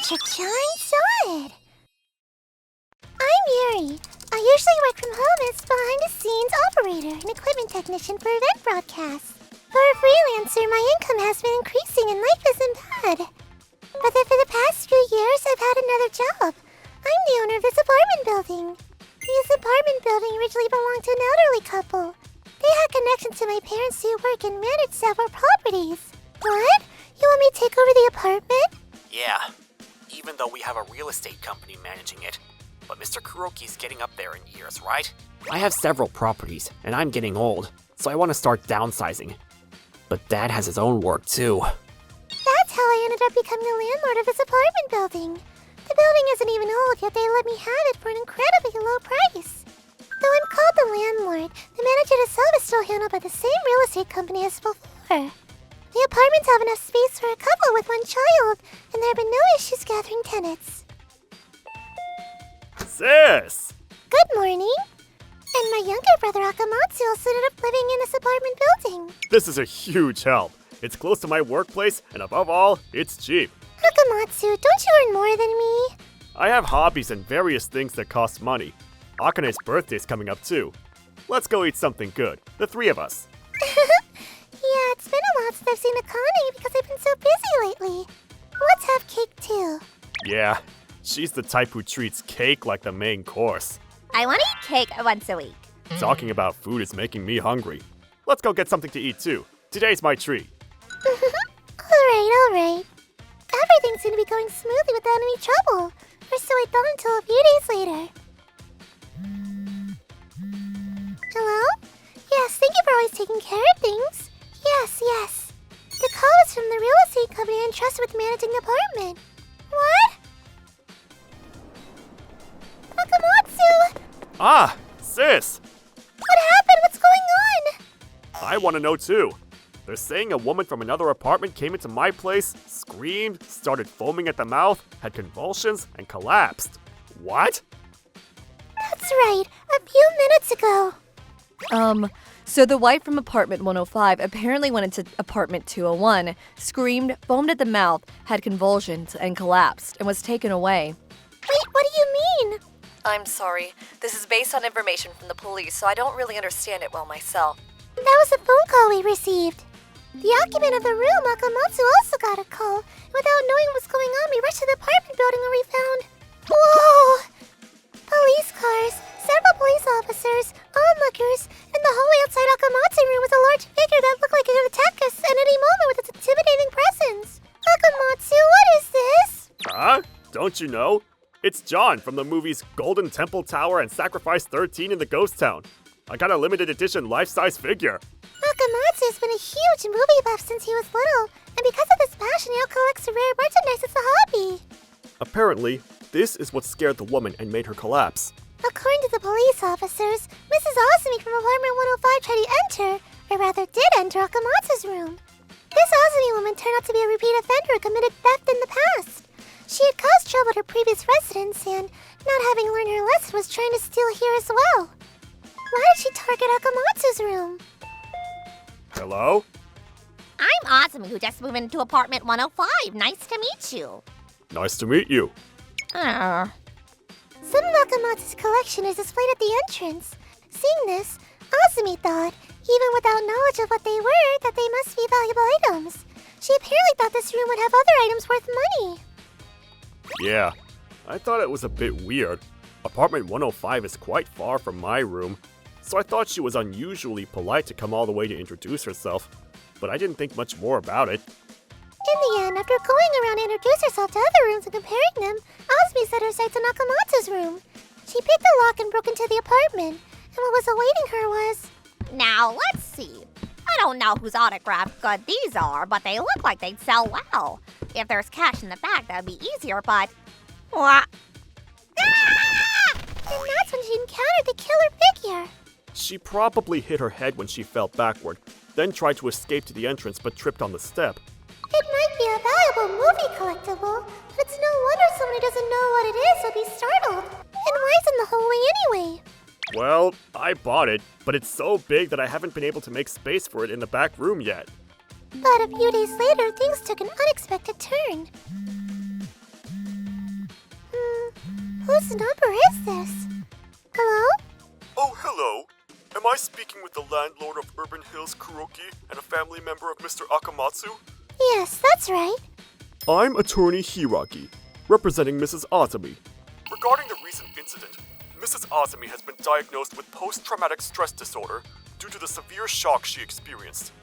Cha-chine solid! I'm Yuri. I usually work from home as behind-the-scenes operator and equipment technician for event broadcasts. For a freelancer, my income has been increasing and life isn't bad. But then for the past few years, I've had another job. I'm the owner of this apartment building. This apartment building originally belonged to an elderly couple. They had connections to my parents who work and manage several properties. What? You want me to take over the apartment? Yeah, even though we have a real estate company managing it. But Mr. Kuroki's getting up there in years, right? I have several properties, and I'm getting old, so I want to start downsizing. But Dad has his own work, too. That's how I ended up becoming the landlord of this apartment building. The building isn't even old, yet they let me have it for an incredibly low price. Though I'm called the landlord, the manager itself is still handled by the same real estate company as before. The apartments have enough space for a couple with one child, and there have been no issues gathering tenants. Sis! Good morning. And my younger brother Akamatsu also ended up living in this apartment building. This is a huge help. It's close to my workplace, and above all, it's cheap. Akamatsu, don't you earn more than me? I have hobbies and various things that cost money. Akane's birthday's coming up too. Let's go eat something good, the three of us. Yeah, it's been a while since I've seen Akane because I've been so busy lately. Let's have cake too. Yeah, she's the type who treats cake like the main course. I want to eat cake once a week. Talking about food is making me hungry. Let's go get something to eat too. Today's my treat. Alright. Everything seemed to be going smoothly without any trouble. Or so I thought until a few days later. Hello? Yes, thank you for always taking care of things. Yes. The call is from the real estate company entrusted with managing the apartment. What? Akamatsu! Ah, sis! What happened? What's going on? I want to know too. They're saying a woman from another apartment came into my place, screamed, started foaming at the mouth, had convulsions, and collapsed. What? That's right. A few minutes ago. So the wife from apartment 105 apparently went into apartment 201, screamed, foamed at the mouth, had convulsions, and collapsed, and was taken away. Wait, what do you mean? I'm sorry. This is based on information from the police, so I don't really understand it well myself. That was the phone call we received. The occupant of the room, Akamatsu, also got a call. Without knowing what was going on, we rushed to the apartment building where we found... Whoa! Police cars, several police officers, onlookers, and the hallway outside Akamatsu's room was a large figure that looked like it could attack us at any moment with its intimidating presence. Akamatsu, what is this? Huh? Don't you know? It's John from the movies Golden Temple Tower and Sacrifice 13 in the Ghost Town. I got a limited edition life-size figure. Akamatsu has been a huge movie buff since he was little, and because of this passion, he now collects rare merchandise as a hobby. Apparently, this is what scared the woman and made her collapse. According to the police officers, Mrs. Asumi from apartment 105 tried to enter, or rather did enter Akamatsu's room. This Asumi woman turned out to be a repeat offender who committed theft in the past. She had caused trouble at her previous residence and, not having learned her lesson, was trying to steal here as well. Why did she target Akamatsu's room? Hello? I'm Asumi, who just moved into apartment 105. Nice to meet you. Nice to meet you. Some of Akamatsu's collection is displayed at the entrance. Seeing this, Asumi thought, even without knowledge of what they were, that they must be valuable items. She apparently thought this room would have other items worth money. Yeah, I thought it was a bit weird. Apartment 105 is quite far from my room, so I thought she was unusually polite to come all the way to introduce herself, but I didn't think much more about it. In the end, after going around to introduce herself to other rooms and comparing them, Asumi set her sights on Akamatsu's room. She picked the lock and broke into the apartment, and what was awaiting her was... Now, let's see. I don't know whose autographed good these are, but they look like they'd sell well. If there's cash in the bag, that'd be easier, but... What? And that's when she encountered the killer figure. She probably hit her head when she fell backward, then tried to escape to the entrance but tripped on the step. It might be a valuable movie collectible, but it's no wonder someone who doesn't know what it is would be startled. And why is it in the hallway anyway? Well, I bought it, but it's so big that I haven't been able to make space for it in the back room yet. But a few days later, things took an unexpected turn. Whose number is this? Hello? Oh, hello. Am I speaking with the landlord of Urban Hills, Kuroki, and a family member of Mr. Akamatsu? Yes, that's right. I'm attorney Hiragi, representing Mrs. Azumi. Regarding the recent incident, Mrs. Azumi has been diagnosed with post-traumatic stress disorder due to the severe shock she experienced.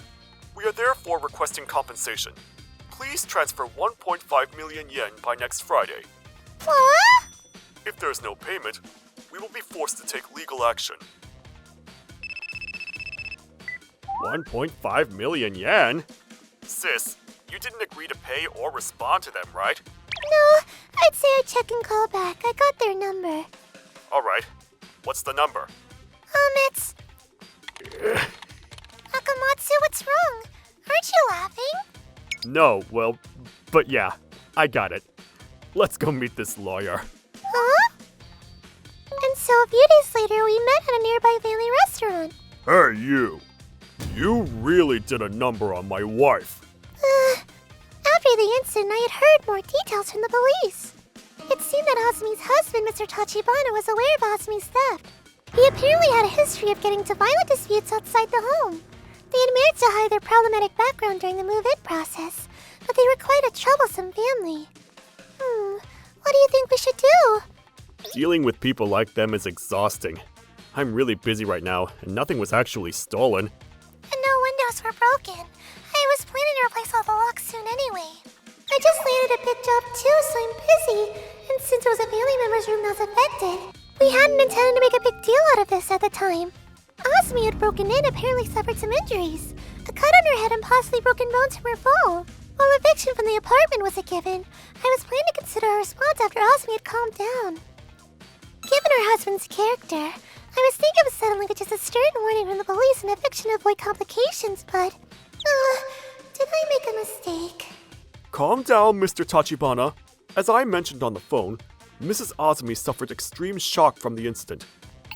We are therefore requesting compensation. Please transfer 1.5 million yen by next Friday. What? If there's no payment, we will be forced to take legal action. 1.5 million yen? Sis, you didn't agree to pay or respond to them, right? No, I'd say I check and call back. I got their number. Alright, what's the number? It's... Akamatsu, what's wrong? Aren't you laughing? No, well, but yeah, I got it. Let's go meet this lawyer. Huh? And so a few days later, we met at a nearby family restaurant. Hey, you. You really did a number on my wife. After the incident, I had heard more details from the police. It seemed that Asumi's husband, Mr. Tachibana, was aware of Asumi's theft. He apparently had a history of getting into violent disputes outside the home. They had managed to hide their problematic background during the move-in process, but they were quite a troublesome family. What do you think we should do? Dealing with people like them is exhausting. I'm really busy right now, and nothing was actually stolen. And no windows were broken. I was planning to replace all the locks soon anyway. I just landed a big job too, so I'm busy. And since it was a family member's room that was affected, we hadn't intended to make a big deal out of this at the time. Asumi had broken in, apparently suffered some injuries. A cut on her head and possibly broken bones from her fall. While eviction from the apartment was a given, I was planning to consider a response after Asumi had calmed down. Given her husband's character, I was thinking of settling with just a stern warning from the police and eviction to avoid complications, but... did I make a mistake? Calm down, Mr. Tachibana. As I mentioned on the phone, Mrs. Azumi suffered extreme shock from the incident.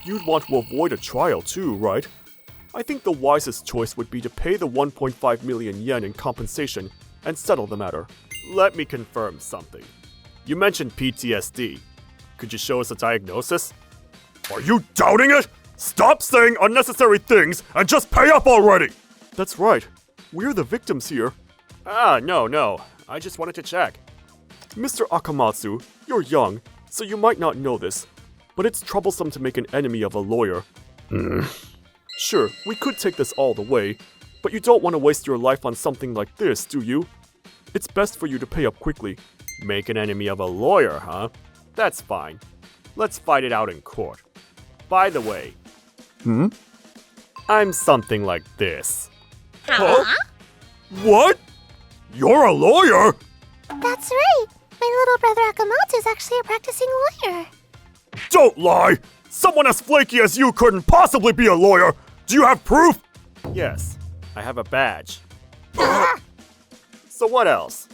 You'd want to avoid a trial too, right? I think the wisest choice would be to pay the 1.5 million yen in compensation and settle the matter. Let me confirm something. You mentioned PTSD. Could you show us a diagnosis? Are you doubting it? Stop saying unnecessary things and just pay up already! That's right. We're the victims here. No. I just wanted to check. Mr. Akamatsu, you're young, so you might not know this, but it's troublesome to make an enemy of a lawyer. Sure, we could take this all the way, but you don't want to waste your life on something like this, do you? It's best for you to pay up quickly. Make an enemy of a lawyer, huh? That's fine. Let's fight it out in court. By the way... I'm something like this. Huh? What? You're a lawyer? That's right. My little brother Akamatsu is actually a practicing lawyer. Don't lie! Someone as flaky as you couldn't possibly be a lawyer! Do you have proof? Yes, I have a badge. So what else?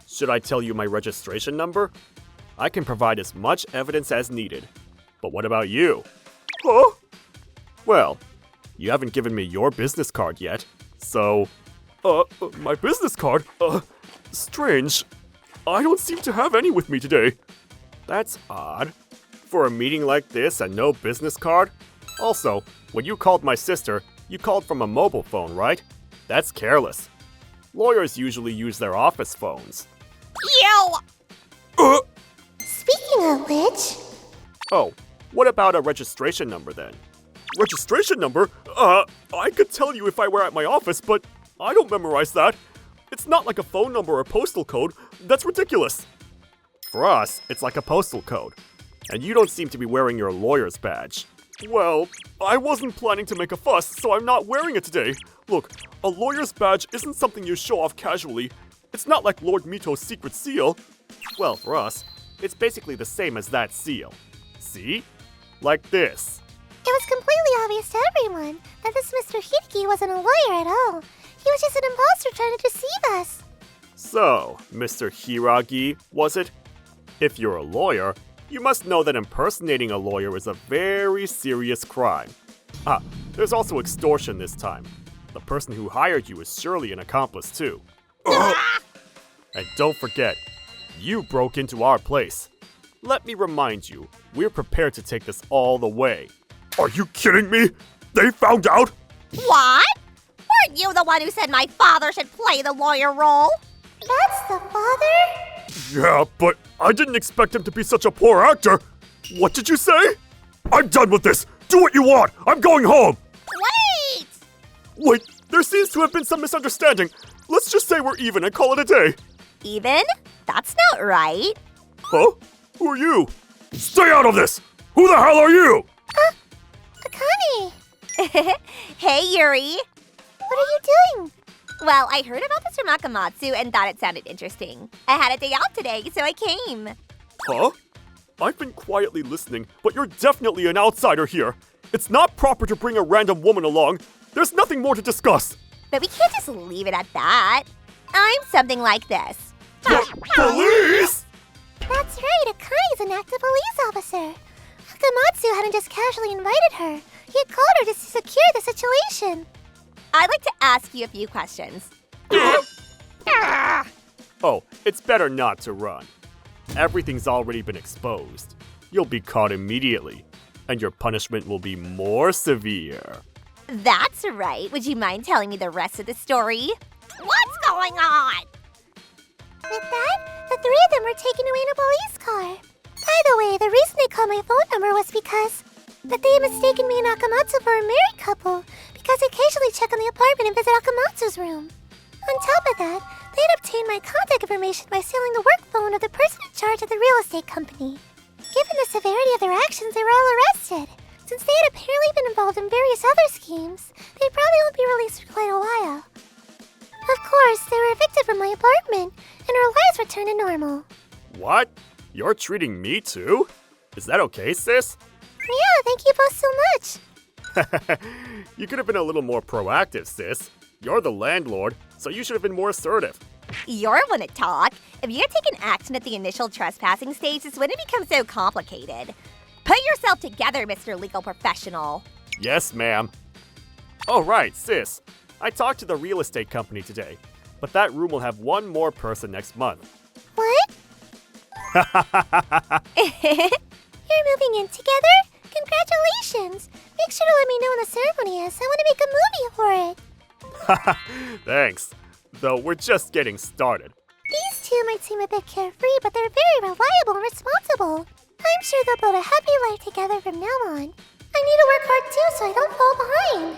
Should I tell you my registration number? I can provide as much evidence as needed. But what about you? Huh? Well, you haven't given me your business card yet, so... my business card? Strange. I don't seem to have any with me today. That's odd. For a meeting like this and no business card? Also, when you called my sister, you called from a mobile phone, right? That's careless. Lawyers usually use their office phones. Ew! Speaking of which... Oh, what about a registration number then? Registration number? I could tell you if I were at my office, but I don't memorize that. It's not like a phone number or postal code. That's ridiculous. For us, it's like a postal code. And you don't seem to be wearing your lawyer's badge. Well, I wasn't planning to make a fuss, so I'm not wearing it today. Look, a lawyer's badge isn't something you show off casually. It's not like Lord Mito's secret seal. Well, for us, it's basically the same as that seal. See? Like this. It was completely obvious to everyone that this Mr. Hideki wasn't a lawyer at all. He was just an imposter trying to deceive us. So, Mr. Hiragi, was it? If you're a lawyer, you must know that impersonating a lawyer is a very serious crime. There's also extortion this time. The person who hired you is surely an accomplice too. And don't forget, you broke into our place. Let me remind you, we're prepared to take this all the way. Are you kidding me? They found out? What? Weren't you the one who said my father should play the lawyer role? That's the father? Yeah, but I didn't expect him to be such a poor actor. What did you say? I'm done with this. Do what you want. I'm going home. Wait! Wait, there seems to have been some misunderstanding. Let's just say we're even and call it a day. Even? That's not right. Huh? Who are you? Stay out of this. Who the hell are you? Akane! Hey, Yuri. What are you doing? Well, I heard about this from Akamatsu and thought it sounded interesting. I had a day out today, so I came. Huh? I've been quietly listening, but you're definitely an outsider here. It's not proper to bring a random woman along. There's nothing more to discuss. But we can't just leave it at that. I'm something like this. Police? That's right, Akane's an active police officer. Akamatsu hadn't just casually invited her. He had called her to secure the situation. I'd like to ask you a few questions. Oh, it's better not to run. Everything's already been exposed. You'll be caught immediately, and your punishment will be more severe. That's right. Would you mind telling me the rest of the story? What's going on? With that, the three of them were taken away in a police car. By the way, the reason they called my phone number was because that they had mistaken me and Akamatsu for a married couple because I occasionally check on the apartment and visit Akamatsu's room. On top of that, they had obtained my contact information by stealing the work phone of the person in charge of the real estate company. Given the severity of their actions, they were all arrested. Since they had apparently been involved in various other schemes, they probably won't be released for quite a while. Of course, they were evicted from my apartment, and our lives returned to normal. What? You're treating me too? Is that okay, sis? Yeah, thank you both so much. You could have been a little more proactive, sis. You're the landlord, so you should have been more assertive. You're one to talk. If you had taken action at the initial trespassing stage, this wouldn't become so complicated. Put yourself together, Mr. Legal Professional. Yes, ma'am. Oh, right, sis. I talked to the real estate company today, but that room will have one more person next month. What? You're moving in together? Congratulations! Make sure to let me know when the ceremony is. I want to make a movie for it. Thanks. Though we're just getting started. These two might seem a bit carefree, but they're very reliable and responsible. I'm sure they'll build a happy life together from now on. I need to work hard too so I don't fall behind.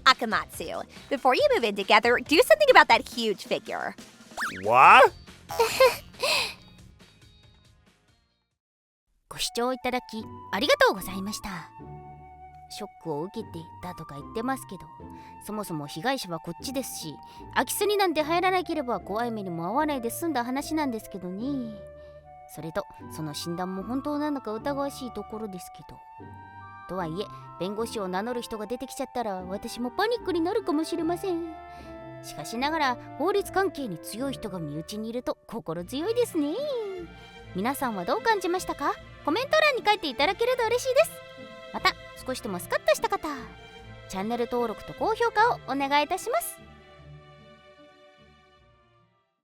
Akamatsu, before you move in together, do something about that huge figure. What? ご視聴いただきありがとうございました。ショックを受けてだとか言ってますけど、そもそも被害者はこっちですし、空き巣になんて入らなければ怖い目にも遭わないで済んだ話なんですけどね。それとその診断も本当なのか疑わしいところですけど。とはいえ、弁護士を名乗る人が出てきちゃったら私もパニックになるかもしれません。しかしながら法律関係に強い人が身内にいると心強いですね。皆さんはどう感じましたか？コメント欄に書いていただけると嬉しいです。また少しでもスカッとした方、チャンネル登録と高評価をお願いいたします。